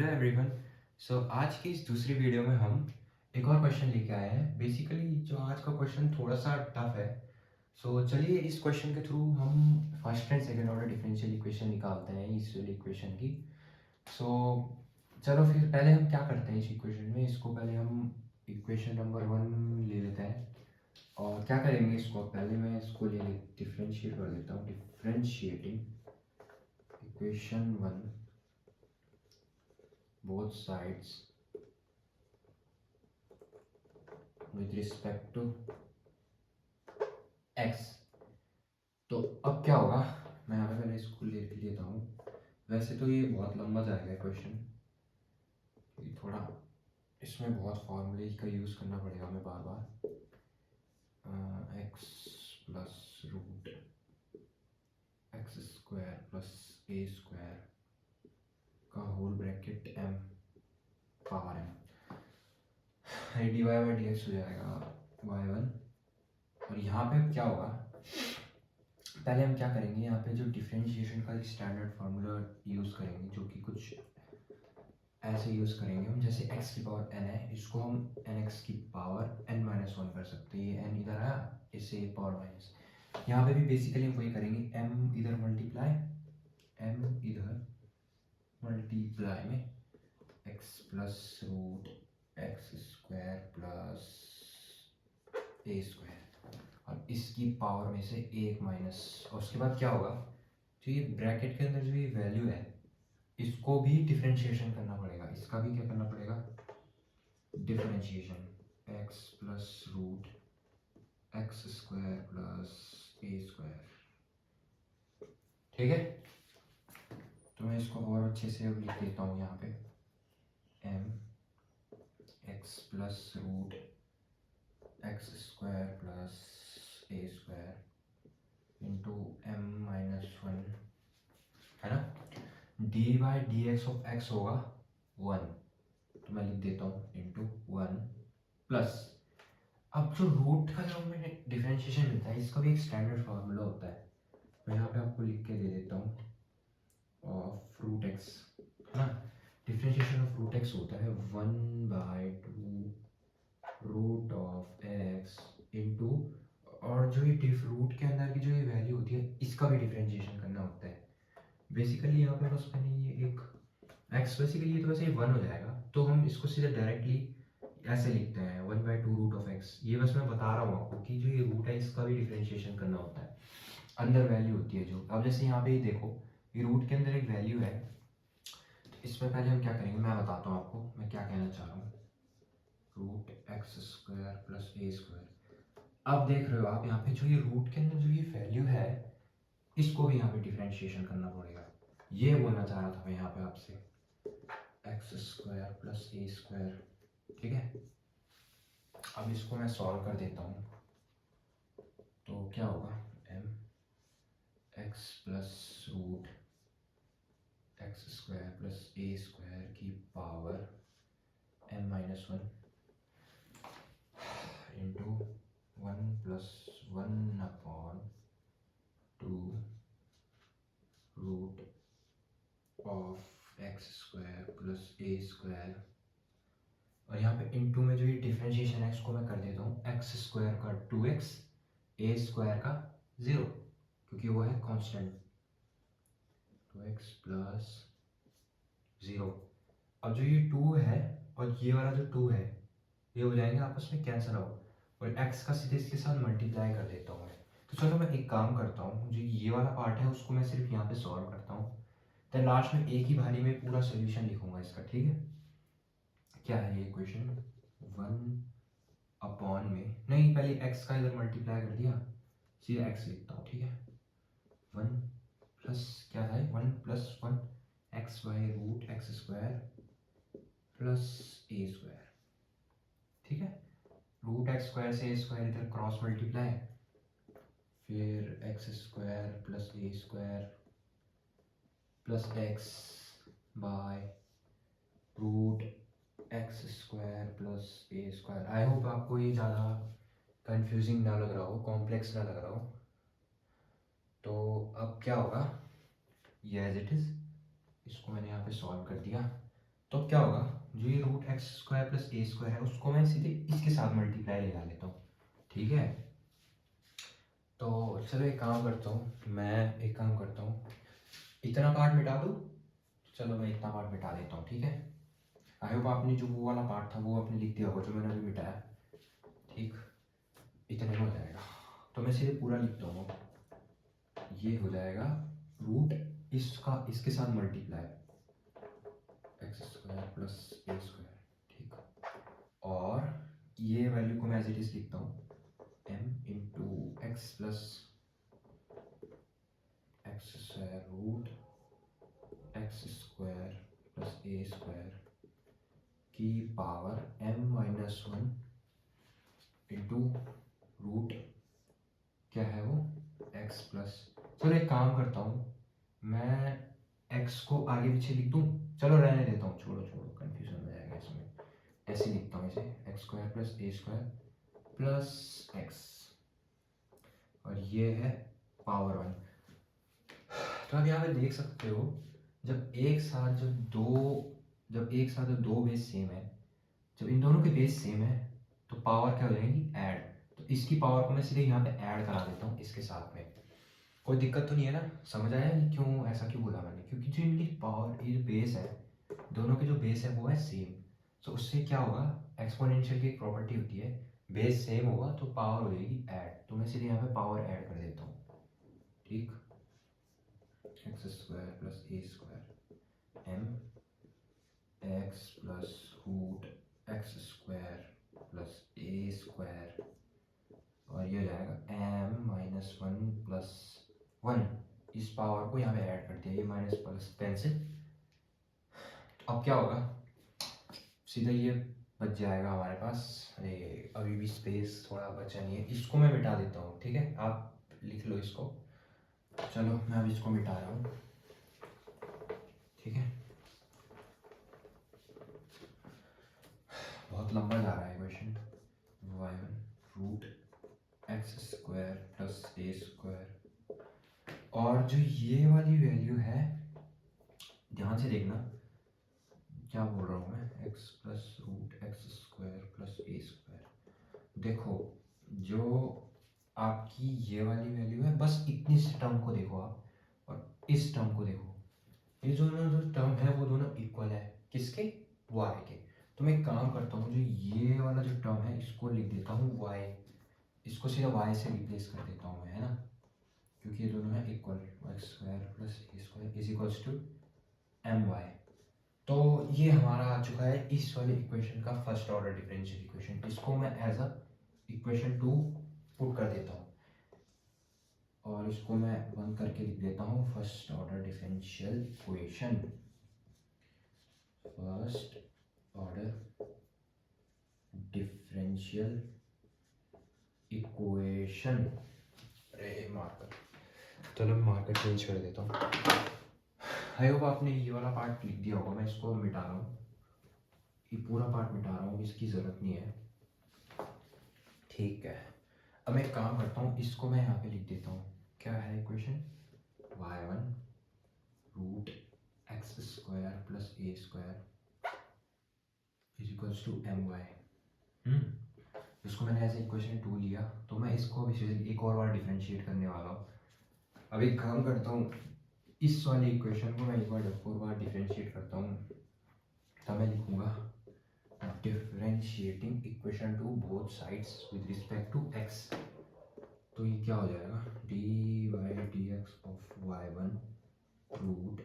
Hello everyone. आज की इस दूसरी वीडियो में हम एक और क्वेश्चन लेके आए हैं। बेसिकली जो आज का क्वेश्चन थोड़ा सा टफ है। चलिए इस क्वेश्चन के थ्रू हम first and second order differential equation निकालते हैं इस वाली इक्वेशन की। सो चलो फिर पहले हम क्या करते हैं इस इक्वेशन में, इसको पहले हम इक्वेशन नंबर 1 ले लेते हैं। और क्या करेंगे, इसको पहले मैं इसको डिफरेंशिएट कर देता हूँ। Differentiating equation 1 both sides with respect to x। तो अब क्या होगा, मैं यहाँ पे पहले इसको ले लेता हूँ। वैसे तो ये बहुत लंबा जाएगा क्वेश्चन, ये थोड़ा इसमें बहुत फॉर्मूले का यूज़ करना पड़ेगा हमें बार बार। X plus root x square plus ए स्क्वायर का whole bracket M power M, D Y by D X हो जाएगा y1। और यहाँ पे क्या होगा, पहले हम क्या करेंगे, यहाँ पे जो डिफरेंशिएशन का स्टैंडर्ड फार्मूला यूज़ करेंगे, जो कि कुछ ऐसे यूज़ करेंगे हम, जैसे x की पावर n है, इसको हम nx की पावर n माइनस वन कर सकते हैं। ये n इधर आया, इससे पावर माइनस। यहाँ पे भी बेसिकली हम वही करेंगे, m इधर मल्टीप्लाई m इधर मल्टीप्लाई में x plus root x square plus ए स्क्वायर, और इसकी पावर में से एक माइनस। और उसके बाद क्या होगा, तो ये ब्रैकेट के अंदर जो ये वैल्यू है इसको भी डिफरेंशिएशन करना पड़ेगा। इसका भी क्या करना पड़ेगा, differentiation. x plus root x square plus ए स्क्वायर। ठीक है, तो मैं इसको और अच्छे से अब लिख देता हूँ यहाँ पे, m x plus root x square plus ए square into M minus one, है ना। D by D x of X होगा 1, तो मैं लिख देता हूँ इंटू 1 प्लस। अब जो रूट का जो हमें डिफरेंशिएशन मिलता है, इसका भी एक स्टैंडर्ड फार्मूला होता है, मैं यहाँ पे आपको लिख के दे देता हूँ। ऑफ रूट एक्स, है ना, डिफरेंशिएशन ऑफ रूट एक्स होता है 1/2 रूट ऑफ एक्स इंटू, और जो ये रूट के अंदर की जो ये वैल्यू होती है इसका भी डिफरेंशिएशन करना होता है। बेसिकली यहाँ पे बस मैंने ये एक x, बेसिकली ये तो वैसे ही 1 हो जाएगा, तो हम इसको सीधे डायरेक्टली ऐसे लिखते हैं 1/2 रूट ऑफ x। ये बस मैं बता रहा हूँ आपको कि जो ये रूट है इसका भी डिफरेंशिएशन करना होता है, अंदर वैल्यू होती है जो। अब जैसे यहाँ पे ये देखो, ये रूट के अंदर एक वैल्यू है, तो इसमें पहले हम क्या करेंगे, मैं बताता हूँ आपको मैं क्या कहना चाह रहा हूँ। रूट एक्स स्क्वायर प्लस ए स्क्वायर, अब देख रहे हो आप यहाँ पे जो ये रूट के अंदर जो ये वैल्यू है इसको भी यहाँ पे डिफरेंशिएशन करना पड़ेगा। ये बोलना चाह रहा था मैं यहाँ पे आपसे, एक्स स्क्वायर प्लस ए स्क्वायर। ठीक है, अब इसको मैं सॉल्व कर देता हूँ, तो क्या होगा, M X plus root x square plus ए स्क्वायर की power M minus one into 1 plus 1 upon 2 root of x square plus A square. और यहाँ पे इंटू में जो ये डिफरेंशिएशन है इसको मैं कर देता हूँ, एक्स स्क्वायर का 2x, ए स्क्वायर का 0, क्योंकि वो है कांस्टेंट, 2x प्लस 0। अब जो ये 2 है और ये वाला जो 2 है ये हो जाएंगे आपस में कैंसिल आउट, और x का सीधे इसके साथ मल्टीप्लाई कर देता हूँ मैं। तो चलो मैं एक काम करता हूँ, जो ये वाला पार्ट है उसको मैं सिर्फ यहाँ पे सॉल्व करता हूँ, देन लास्ट में एक ही बारी में पूरा सोल्यूशन लिखूंगा इसका। ठीक है, क्या है ये इक्वेशन, 1 अपॉन में, नहीं पहले x का इधर मल्टीप्लाई कर दिया, सीधा x लिखता हूँ। ठीक है, 1 प्लस क्या था, 1 plus 1 x by root x square plus A square. ठीक है, रूट एक्स स्क्वायर से ए स्क्वायर इधर क्रॉस मल्टीप्लाई, फिर x square plus A square plus x by root x square plus A square. I hope आपको ये ज़्यादा confusing ना लग रहा हो, कॉम्प्लेक्स ना लग रहा हो। तो अब क्या होगा, ये एज इट इज़, इसको मैंने यहाँ पे सॉल्व कर दिया, तो अब क्या होगा, जो ये रूट एक्स स्क्वायर प्लस ए स्क्वायर है उसको मैं सीधे इसके साथ मल्टीप्लाई लगा लेता हूँ, ठीक है। तो चलो एक काम करता हूँ, मैं एक काम करता हूँ, इतना पार्ट मिटा दूँ। चलो मैं इतना पार्ट मिटा देता हूँ, ठीक है। आई होप आपने जो वो वाला पार्ट था वो आपने लिख दिया होगा जो मैंने अभी मिटाया, ठीक। इतने में हो जाएगा, तो मैं सीधे पूरा लिखता हूँ। ये हो जाएगा रूट इसका इसके साथ मल्टीप्लाई एक्स स्क्वायर प्लस ए स्क्वायर, ठीक। और ये वैल्यू को मैं एज इट इज लिखता हूँ, M into X plus x square root x square plus ए स्क्वायर की power M minus one into root क्या है वो एक्स प्लस। चलो एक काम करता हूँ, मैं एक्स को आगे पीछे लिख दूँ, चलो रहने देता हूँ, छोड़ो छोड़ो कंफ्यूजन हो जाएगा इसमें। ऐसे लिखता हूँ इसे, एक्स स्क्वायर प्लस ए स्क्वायर प्लस एक्स, और ये है पावर वन। तो आप यहाँ पे देख सकते हो, जब एक साथ जब दो बेस सेम है, जब इन दोनों के बेस सेम है तो पावर क्या हो जाएगी, ऐड। तो इसकी पावर को मैं सीधे यहाँ पे ऐड करा देता हूँ इसके साथ में। कोई दिक्कत तो नहीं है ना, समझ आया कि क्यों ऐसा क्यों बोला मैंने, क्योंकि जो इनकी पावर ये जो बेस है, दोनों के जो बेस है वो है सेम। तो उससे क्या होगा, एक्सपोनेंशियल की एक प्रॉपर्टी होती है, बेस सेम होगा तो पावर हो जाएगी ऐड। तो मैं सीधे यहाँ पे पावर ऐड कर देता हूँ, ठीक। एक्स स्क्वायर प्लस ए square M X plus root x square plus ए स्क्वायर, और ये हो जाएगा M minus one plus one. इस पावर को यहाँ पे ऐड कर दिया, ये माइनस प्लस कैंसिल। अब क्या होगा, सीधा ये बच जाएगा हमारे पास। अरे अभी भी स्पेस थोड़ा बचा नहीं है, इसको मैं मिटा देता हूँ, ठीक है। आप लिख लो इसको, चलो मैं अभी इसको मिटा रहा हूँ, ठीक है। बहुत लंबा जा रहा है question. Y one root x square plus ए स्क्वायर, और जो ये वाली वैल्यू है ध्यान से देखना क्या बोल रहा हूँ मैं, X plus root x square plus ए स्क्वायर। देखो जो आपकी ये वाली वैल्यू है, बस इतनी इस टर्म को देखो आप, और इस टर्म को देखो, ये दोनों जो टर्म है वो दोनों इक्वल है, किसके, y के। तो मैं एक काम करता हूँ, जो ये वाला जो टर्म है इसको लिख देता हूँ y, इसको सीधा y से रिप्लेस कर देता हूँ मैं, है ना, क्योंकि ये दोनों है equal. X square plus A square is equals to m y. तो ये हमारा आ चुका है इस वाले इक्वेशन का फर्स्ट ऑर्डर डिफरेंशियल इक्वेशन। इसको मैं as a equation to put कर देता हूँ, और इसको मैं वन करके लिख देता हूँ first order differential equation. First order differential equation. अरे मार्कर, चलो मैं मार्कर चेंज कर देता हूँ। आई होप आपने ये वाला पार्ट लिख दिया होगा, मैं इसको मिटा रहा हूँ, ये पूरा पार्ट मिटा रहा हूँ, इसकी ज़रूरत नहीं है, ठीक है। अब मैं एक काम करता हूँ, इसको मैं यहाँ पे लिख देता हूँ, क्या है equation, y one root x square plus A square is equals to m y. इसको मैंने ऐसे इक्वेशन टू लिया, तो मैं इसको एक और बार डिफरेंशिएट करने वाला हूँ। अब एक काम करता हूँ, इस वाले इक्वेशन को मैं एक और बार डिफरेंशिएट करता हूँ, तब मैं लिखूँगा differentiating equation to both sides with respect to x. तो ये क्या हो जाएगा, d y d x of y one root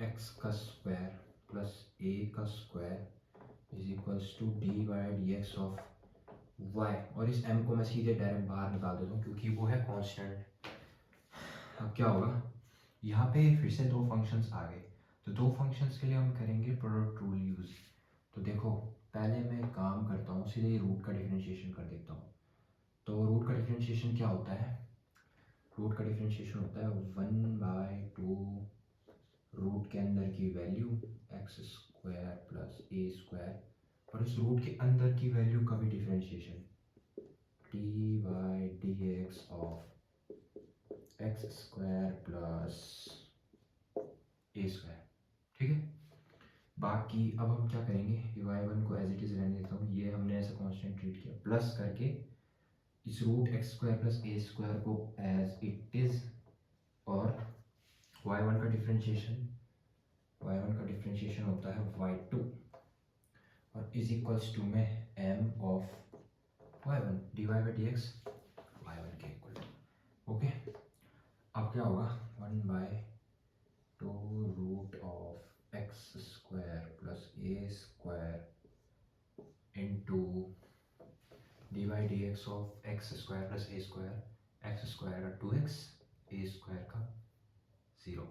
x का स्क्वायर प्लस ए का square is equals to d y d x of y। और इस m को मैं सीधे डायरेक्ट बाहर निकाल देता हूँ क्योंकि वो है कांस्टेंट। अब क्या होगा, यहाँ पे फिर से दो फंक्शंस आ गए, तो दो फंक्शंस के लिए हम करेंगे प्रोडक्ट रूल यूज़। तो देखो पहले मैं एक काम करता हूँ, सीधे रूट का डिफरेंशिएशन कर देता हूँ। तो रूट का डिफरेंशिएशन क्या होता है, रूट का डिफरेंशिएशन होता है वन बाय टू रूट के अंदर की वैल्यू एक्स स्क्वायर प्लस ए स्क्वायर, और इस रूट के अंदर की वैल्यू का भी differentiation D by D x of x square plus A square, ठीक है। बाकी अब हम क्या करेंगे, y1 को एज इट इज़ रहने देता हूँ, ये हमने ऐसा कांस्टेंट ट्रीट किया, प्लस करके इस रूट एक्स स्क्वायर प्लस ए स्क्वायर को एज इट इज़, और y1 का डिफरेंशिएशन होता है y2 और इज इक्वल्स टू में m of y1 dy by D x y1 के इक्वल। ओके, अब क्या होगा, 1/2 root of x square plus A square into d by D x of x square plus A square, x square का 2x, ए square का 0,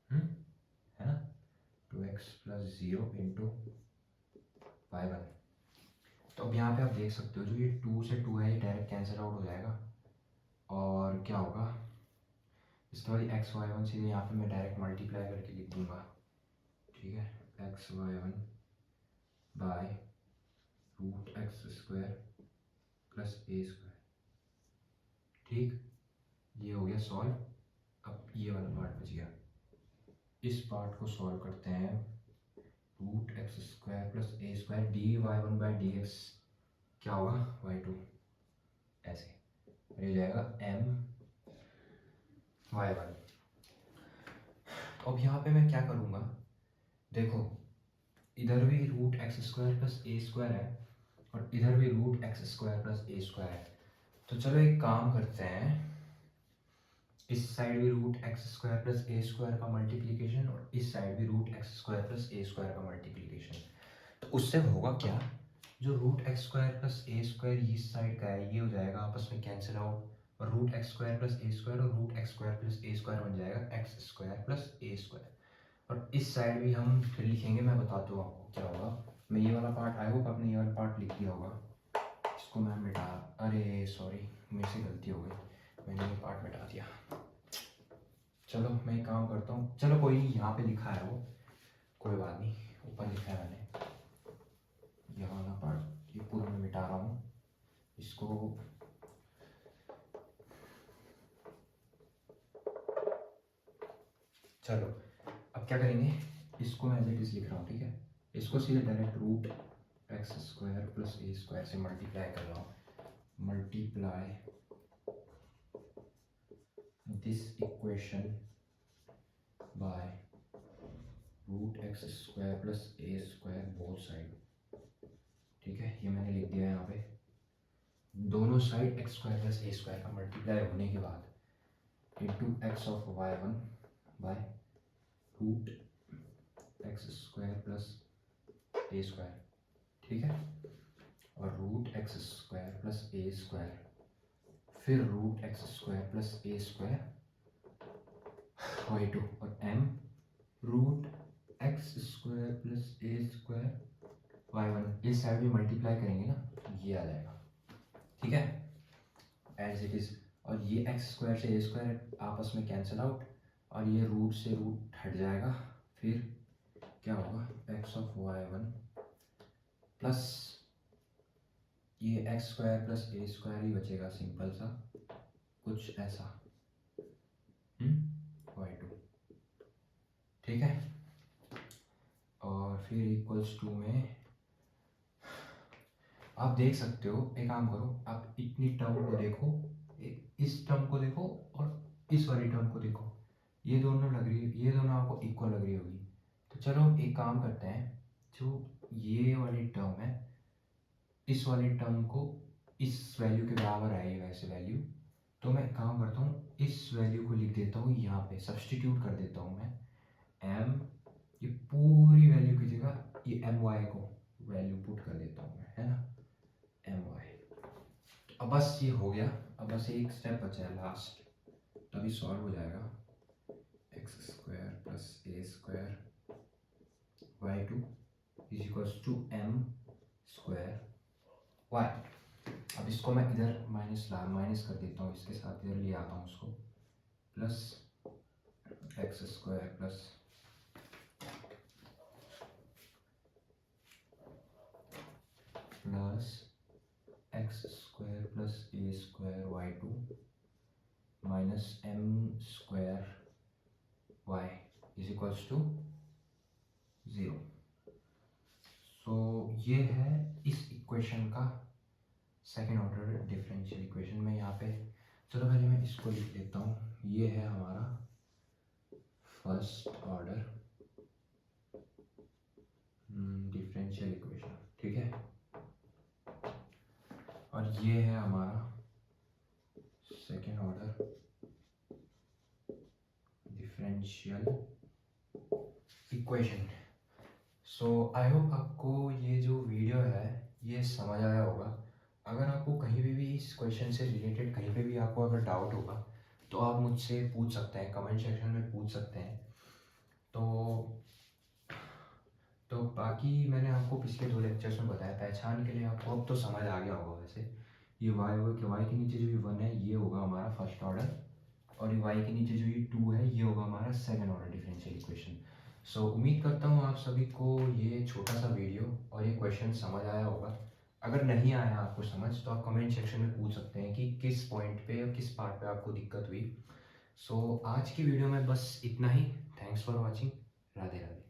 है ना, 2x plus 0 into y1। तो अब यहाँ पे आप देख सकते हो जो ये 2 से 2 है ये डायरेक्ट कैंसिल आउट हो जाएगा, और क्या होगा, इसके बाद एक्स वाई वन सीधे यहाँ पे मैं डायरेक्ट मल्टीप्लाई करके लिख दूंगा, ठीक है, x y one by root x square plus A square, ठीक, ये हो गया सॉल्व। अब ये वाला पार्ट बच गया, इस पार्ट को सॉल्व करते हैं, root x square plus A square d y one by D x क्या होगा, वाई टू, ऐसे रह जाएगा एम वाई वन। तो अब यहाँ पे मैं क्या करूँगा, देखो इधर भी रूट एक्स स्क्वायर प्लस ए स्क्वायर है और इधर भी रूट एक्स स्क्वायर प्लस ए स्क्वायर है, तो चलो एक काम करते हैं, इस साइड भी रूट एक्स स्क्वायर प्लस ए स्क्वायर का मल्टीप्लिकेशन और इस साइड भी रूट एक्स स्क्वायर प्लस ए स्क्वायर का मल्टीप्लिकेशन। तो उससे होगा क्या, जो रूट एक्स स्क्वायर प्लस ए स्क्वायर इस साइड का है ये हो जाएगा आपस में कैंसिल आउट, और रूट एक्स स्क्वायर प्लस ए स्क्वायर और रूट एक्स स्क्वायर प्लस ए स्क्वायर बन जाएगा एक्स स्क्वायर प्लस ए स्क्वायर। और इस साइड भी हम फिर लिखेंगे, मैं बताता हूँ आपको क्या होगा। मैं ये वाला पार्ट, आई होप आपने ये वाला पार्ट लिख दिया होगा, इसको मैं मिटा, अरे सॉरी मेरे से गलती हो गई, मैंने ये पार्ट मिटा दिया। चलो मैं एक काम करता हूँ, चलो कोई नहीं, यहाँ पे लिखा है वो, कोई बात नहीं, ऊपर लिखा है मैंने, ये वाला पार्ट ये पूरा मैं मिटा रहा हूँ इसको। चलो अब क्या करेंगे, इसको मैं एज इट इज लिख रहा हूँ, ठीक है, इसको सीधे direct root x square plus ए स्क्वायर से मल्टीप्लाई कर रहा हूँ, multiply this equation by root x square plus A square both side, ठीक है, ये मैंने लिख दिया है यहाँ पे, दोनों साइड एक्स स्क्वायर प्लस ए स्क्वायर का मल्टीप्लाई होने के बाद into x of y one by root x square plus A square, ठीक है, और रूट एक्स स्क्वायर प्लस ए स्क्वायर, फिर रूट एक्स स्क्वायर प्लस ए स्क्वायर वाई टू, और m root x square plus ए square y one, इस side भी multiply करेंगे ना तो ये आ जाएगा, ठीक है, एज इट इज। और ये एक्स स्क्वायर से ए स्क्वायर आपस में कैंसिल आउट, और ये रूट से रूट हट जाएगा, फिर क्या होगा, x of y one plus ये एक्स स्क्वायर प्लस ए स्क्वायर ही बचेगा, सिंपल सा कुछ ऐसा, वाई टू, ठीक है, और फिर इक्वल्स टू में आप देख सकते हो, एक काम करो, आप इतनी टर्म को देखो, इस टर्म को देखो और इस वाली टर्म को देखो, ये दोनों लग रही है, ये दोनों आपको इक्वल लग रही होगी, तो चलो एक काम करते हैं, जो ये वाली टर्म है इस वाली टर्म को इस वैल्यू के बराबर आएगी वैसे वैल्यू, तो मैं काम करता हूँ इस वैल्यू को लिख देता हूँ यहाँ पे, सब्सटीट्यूट कर देता हूँ मैं, एम, ये पूरी वैल्यू की जगह ये एम वाई को वैल्यू पुट कर देता हूँ मैं, है ना, एम वाई। अब बस ये हो गया, अब बस एक स्टेप बचा है लास्ट, तभी सॉल्व हो जाएगा, x square plus A square y two is equals to m square y. अब इसको मैं इधर माइनस कर देता हूँ, इसके साथ इधर ले आता हूँ उसको, plus x square plus x square plus A square y two minus m square y is equals to 0। So ये है इस इक्वेशन का सेकेंड ऑर्डर डिफरेंशियल इक्वेशन में यहाँ पे, चलो पहले मैं इसको लिख देता हूँ। ये है हमारा फर्स्ट ऑर्डर डिफरेंशियल इक्वेशन, ठीक है। और ये है हमारा सेकेंड ऑर्डर डिफरेंशियल इक्वेशन। सो आई होप आपको ये जो वीडियो है ये समझ आया होगा। अगर आपको कहीं पे भी इस क्वेश्चन से रिलेटेड कहीं पे भी आपको अगर डाउट होगा तो आप मुझसे पूछ सकते हैं, कमेंट सेक्शन में पूछ सकते हैं। तो बाकी मैंने आपको पिछले 2 लेक्चर्स में बताया, पहचान के लिए आपको अब तो समझ आ गया होगा। वैसे ये वाई के नीचे जो ये 1 है ये होगा हमारा फर्स्ट ऑर्डर, और ये वाई के नीचे जो ये 2 है ये होगा हमारा सेकेंड ऑर्डर डिफरेंशियल इक्वेशन। सो उम्मीद करता हूँ आप सभी को ये छोटा सा वीडियो और ये क्वेश्चन समझ आया होगा। अगर नहीं आया आपको समझ तो आप कमेंट सेक्शन में पूछ सकते हैं कि किस पॉइंट पे या किस पार्ट पे आपको दिक्कत हुई। सो आज की वीडियो में बस इतना ही। Thanks for watching. Radhe Radhe.